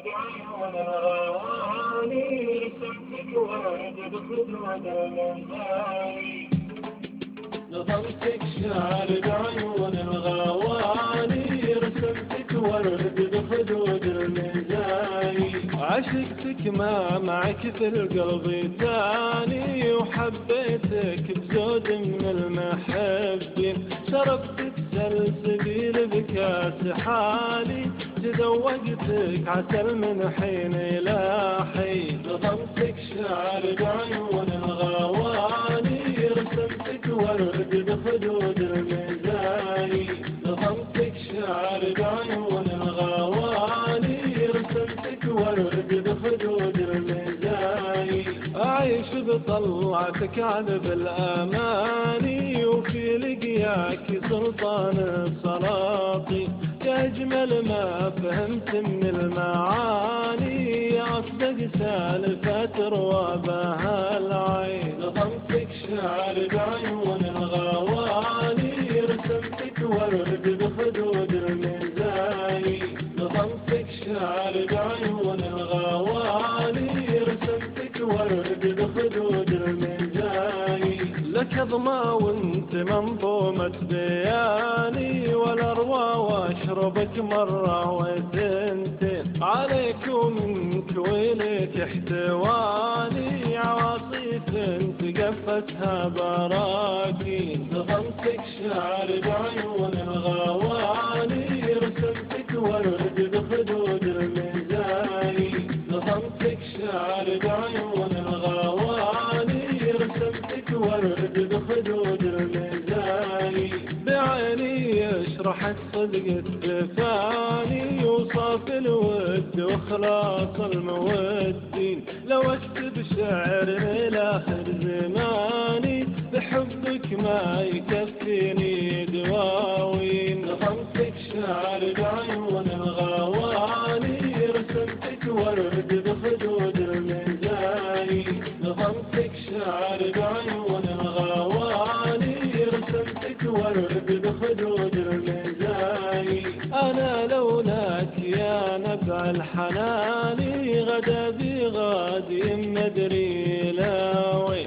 بعيون الغواني رسمتك ورد بخدود المنزاوي نظمتك شعر بعيون الغواني رسمتك ورد بخدود المنزاوي عشقتك ما معك في القلب تاني وحبيتك بزود من المحبين شربت السلسبيل بكاس حالي تذوقتك عسل من حين إلى حين نظمتك شعر بعيون الغواني رسمتك ورد بخدود الميزاني نظمتك شعر بعيون الغواني رسمتك ورد بخدود الميزاني أعيش بطلعتك عذب الأماني وفي لقياك سلطان السلاطين يا أجمل ما فهمت من المعاني أصدق سالفة تروى بها العين نظمتك شعر بعيون الغواني رسمتك ورد بخدود الميزاني نظمتك شعر بعيون الغواني رسمتك ورد بخدود الميزاني لك ضما وانت منظومة بياني والأروى واشربك مرة وثنتين عليك ومنك ويلك احتواني عواصف تقفتها براكين نظمتك شعر بعيون الغواني رسمتك ورد بخدود الميزاني نظمتك شعر بعيون الغواني رسمتك ورد بخدود الميزاني بعيني يشرح الصدق الدفاني وصاف الود واخلاص المودين لو اكتب شعر لاخر زماني بحبك ما يكفيني دواوين نظمتك شعر بعيون الغواني رسمتك ورد بخدود الميزاني نظمتك شعر بعيون الغواني رسمتك ورد بخدود الميزاني أنا لولاك يا نبع الحنان غدا بغادي مدري لاوي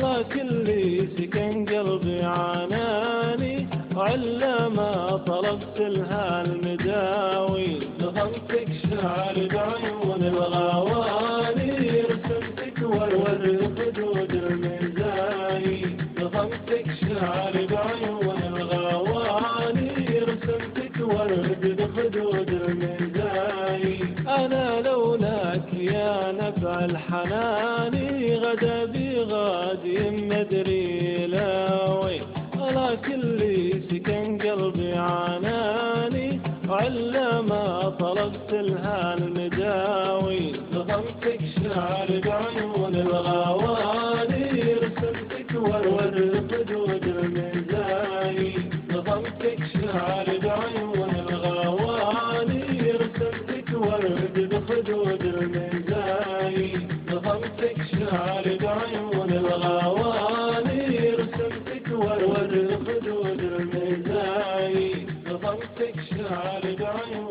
لكن لي سكن قلبي عناني وعلا ما طلبت لها المداوي نظمتك شعر بعيون الغواني رسمتك ورد بخدود الميزاني نظمتك شعر بعيون الغواني رسمتك ورد بخدود الميزاني أنا لولاك يا نبع الحنان غدا بغادي مدري لاوي لكن لي سكن قلبي عناني وعلا ما طلبت لها المداوي نظمتك شعر بعيون الغواني رسمتك ورد بخدود الميزاني نظمتك شعر بعيون الغواني رسمتك ورد بخدود الميزاني نظمتك شعر بعيون الغواني رسمتك ورد بخدود الميزاني نظمتك شعر بعيون